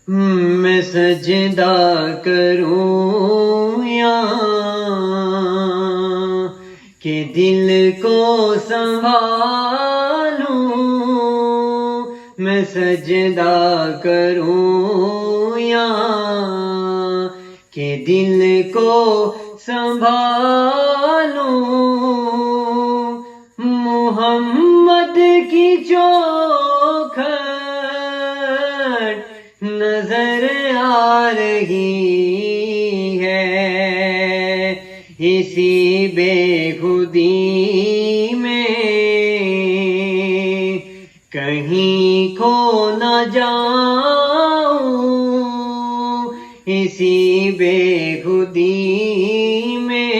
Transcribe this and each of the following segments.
میں سجدہ کروں یا کہ دل کو سنبھالوں، میں سجدہ کروں یا کہ دل کو سنبھالوں، محمد کی چوکھٹ نظر آ رہی ہے، اسی بے خودی میں کہیں کھو نہ جاؤں، اسی بے خودی میں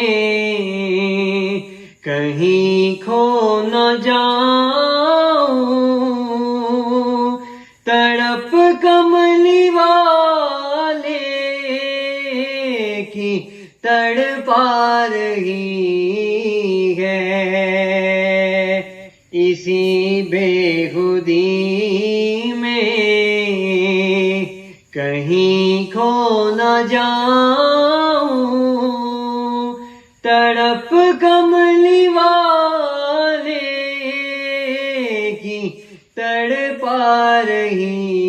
کہیں کھو نہ جاؤں، تڑپ کملی والے کی تڑپا رہی ہے، اسی بے خودی میں کہیں کھو نہ جاؤں، تڑپ کملی والے کی تڑپا رہی